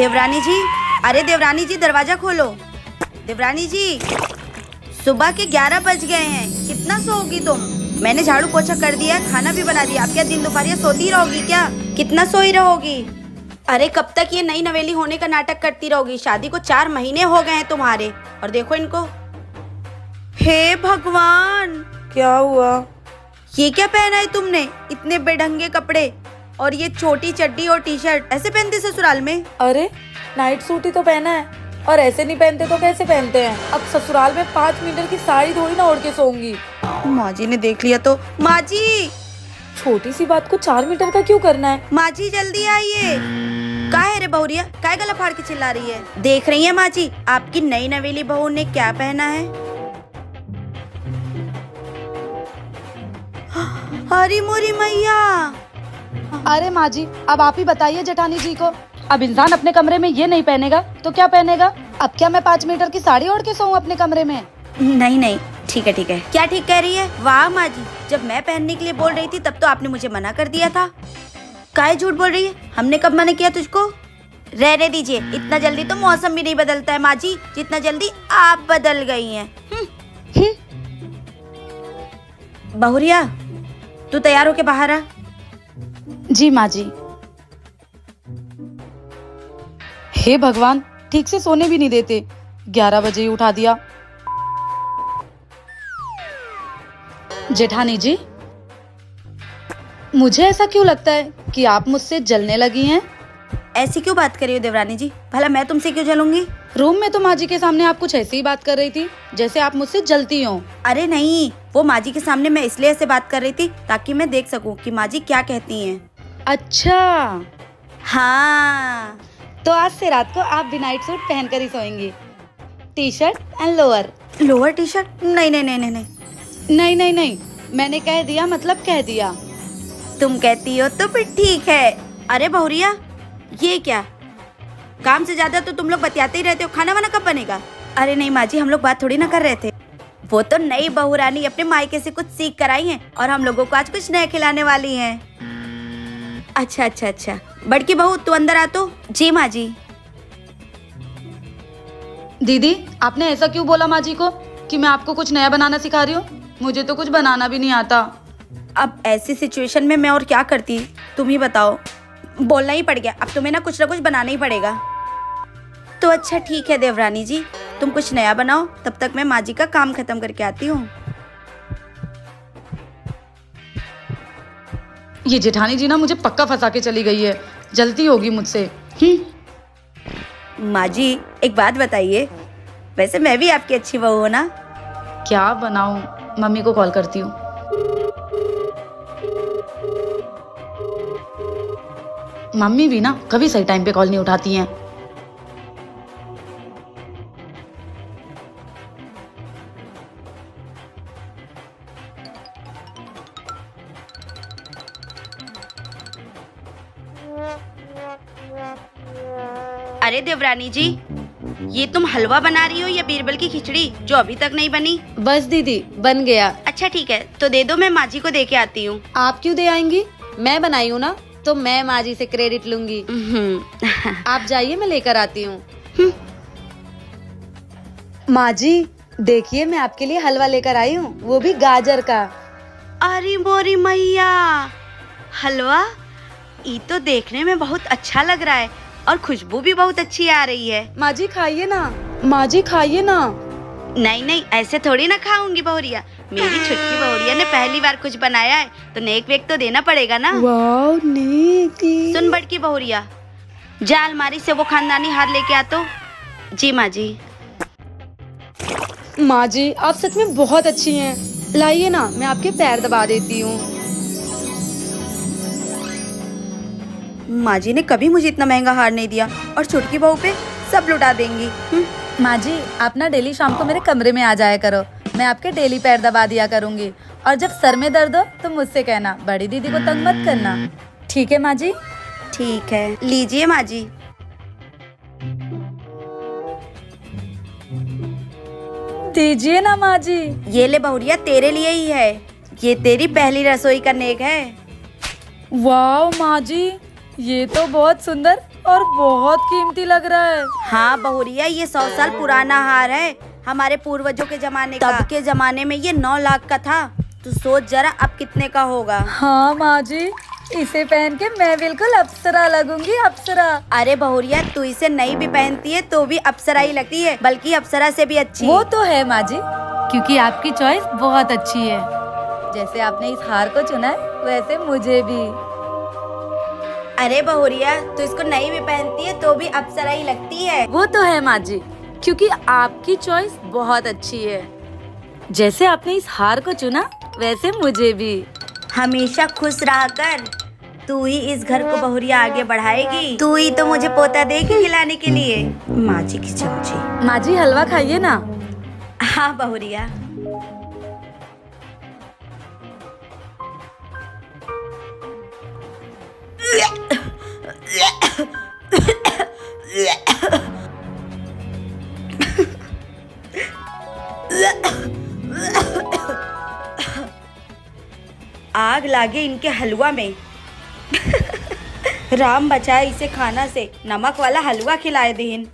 देवरानी जी, अरे देवरानी जी दरवाजा खोलो। देवरानी जी, सुबह के 11 बज गए हैं, कितना सोओगी तुम? मैंने झाड़ू पोछा कर दिया है, खाना भी बना दिया। आप क्या दिन दोपहर सोती रहोगी क्या? कितना सोई रहोगी? अरे कब तक ये नई नवेली होने का नाटक करती रहोगी? शादी को 4 महीने हो गए हैं तुम्हारे, और देखो इनको। हे भगवान, क्या हुआ? ये क्या पहना है तुमने? इतने बेढंगे कपड़े और ये छोटी चड्डी और टी शर्ट, ऐसे पहनते ससुराल में? अरे नाइट सूट ही तो पहना है, और ऐसे नहीं पहनते तो कैसे पहनते हैं? अब ससुराल में 5 मीटर की साड़ी थोड़ी ना ओढ़ के सोऊंगी। माँ जी ने देख लिया तो। माँ जी, छोटी सी बात को 4 मीटर का क्यों करना है? माँ जी जल्दी आइए। क्या है रे बहुरिया, क्या गला फाड़ के चिल्ला रही है? देख रही है माँ जी, आपकी नई नवेली बहू ने क्या पहना है? हरी मोरी मैया। अरे माँ जी, अब आप ही बताइए जेठानी जी को। अब इंसान अपने कमरे में ये नहीं पहनेगा तो क्या पहनेगा? अब क्या मैं 5 मीटर की साड़ी ओढ़ के सोऊं अपने कमरे में? नहीं नहीं, ठीक है ठीक है। क्या ठीक कह रही है? वाह माँ जी, जब मैं पहनने के लिए बोल रही थी तब तो आपने मुझे मना कर दिया था। काहे झूठ बोल रही है? हमने कब मना किया तुझको? रहने दीजिए, इतना जल्दी तो मौसम भी नहीं बदलता है माँ जी, जितना जल्दी आप बदल गई हैं। बहुरिया, तू तैयार होके बाहर आ। जी माँ जी। हे भगवान, ठीक से सोने भी नहीं देते, 11 बजे ही उठा दिया। जेठानी जी, मुझे ऐसा क्यों लगता है कि आप मुझसे जलने लगी हैं? ऐसी क्यों बात कर रही हो देवरानी जी? भला मैं तुमसे क्यों जलूंगी? रूम में तो माँ जी के सामने आप कुछ ऐसी ही बात कर रही थी जैसे आप मुझसे जलती हो। अरे नहीं, वो माँ जी के सामने मैं इसलिए ऐसे बात कर रही थी ताकि मैं देख सकूं कि माँ जी क्या कहती हैं। अच्छा, हाँ। तो आज से रात को आप भी नाइट सूट पहन कर ही सोएंगी, T shirt and lower. Lower T shirt? नहीं नहीं नहीं नहीं नहीं। नहीं नहीं नहीं, मैंने कह दिया मतलब कह दिया। तुम कहती हो तो फिर ठीक है। अरे बहुरिया, ये क्या? काम से ज्यादा तो तुम लोग बतियाते ही रहते हो। खाना वाना कब बनेगा? अरे नहीं माँ जी, हम लोग बात थोड़ी ना कर रहे थे। वो तो नई बहुरानी अपने मायके से कुछ सीख कर आई हैं और हम लोगों को आज कुछ नया खिलाने वाली हैं। अच्छा अच्छा अच्छा, बड़की बहू तू अंदर आ तो। जी माँ जी। दीदी, आपने ऐसा क्यों बोला माँ जी को कि मैं आपको कुछ नया बनाना सिखा रही हूँ? मुझे तो कुछ बनाना भी नहीं आता। अब ऐसी सिचुएशन में मैं और क्या करती, तुम ही बताओ। बोलना ही पड़ गया, अब तुम्हें ना कुछ बनाना ही पड़ेगा। तो अच्छा ठीक है देवरानी जी, तुम कुछ नया बनाओ, तब तक मैं माँ जी का काम खत्म करके आती हूँ। ये जेठानी जी ना मुझे पक्का फंसा के चली गई है, जलती होगी मुझसे। माँ जी एक बात बताइए, वैसे मैं भी आपकी अच्छी बहू हूँ ना? क्या बनाऊं? मम्मी को कॉल करती हूँ। मम्मी भी ना कभी सही टाइम पे कॉल नहीं उठाती हैं। अरे देवरानी जी, ये तुम हलवा बना रही हो या बीरबल की खिचड़ी जो अभी तक नहीं बनी? बस दीदी, बन गया। अच्छा ठीक है, तो दे दो, मैं माँ जी को दे के आती हूँ। आप क्यों दे आएंगी? मैं बनाई हूँ ना, तो मैं माँ जी से क्रेडिट लूंगी। आप जाइए, मैं लेकर आती हूँ। माँ जी देखिए, मैं आपके लिए हलवा लेकर आई हूँ, वो भी गाजर का। अरे मोरी मैया, हलवा? ये तो देखने में बहुत अच्छा लग रहा है और खुशबू भी बहुत अच्छी आ रही है। माँ जी खाइए ना, माँ जी खाइए ना। नहीं नहीं, ऐसे थोड़ी ना खाऊंगी बहुरिया। मेरी छुटकी बहुरिया ने पहली बार कुछ बनाया है तो नेक वेक तो देना पड़ेगा ना। वाओ, नेक। सुन बड़की बहुरिया, जा अलमारी से वो खानदानी हार लेके आ तो। जी माँ जी। माँ जी आप सच में बहुत अच्छी हैं, लाइए ना, मैं आपके पैर दबा देती हूँ। माँ जी ने कभी मुझे इतना महंगा हार नहीं दिया और छुटकी बहू पे सब लुटा देंगी। माँ जी आप ना डेली शाम को मेरे कमरे में आ जाया करो, मैं आपके डेली पैर दबा दिया करूँगी, और जब सर में दर्द हो तो मुझसे कहना, बड़ी दीदी को तंग मत करना। ठीक है माँ जी? ठीक है, लीजिए माँ जी। दीजिए ना माँ जी। ये ले बहुरिया, तेरे लिए ही है, ये तेरी पहली रसोई का नेक है। वाह माँ जी, ये तो बहुत सुंदर और बहुत कीमती लग रहा है। हाँ बहुरिया, ये 100 साल पुराना हार है, हमारे पूर्वजों के जमाने का। तब के जमाने में ये 9 लाख का था, तो सोच जरा अब कितने का होगा। हाँ माँ जी, इसे पहन के मैं बिल्कुल अप्सरा लगूंगी, अप्सरा। अरे बहुरिया, तू इसे नहीं भी पहनती है तो भी अप्सरा ही लगती है, बल्कि अप्सरा से भी अच्छी। वो तो है माँ जी, क्योंकि आपकी चॉइस बहुत अच्छी है। जैसे आपने इस हार को चुना है वैसे मुझे भी। अरे बहुरिया, तू इसको नहीं भी पहनती है तो भी अप्सरा ही लगती है। वो तो है माँ जी, क्योंकि आपकी चॉइस बहुत अच्छी है। जैसे आपने इस हार को चुना वैसे मुझे भी। हमेशा खुश रहा कर, तू ही इस घर को बहुरिया आगे बढ़ाएगी। तू ही तो मुझे पोता देगी खिलाने के लिए। माँ जी की चमची। माँ जी हलवा खाइए ना। हाँ बहुरिया। आग लागे इनके हलवा में। राम बचाए इसे खाना से, नमक वाला हलवा खिलाए दीन।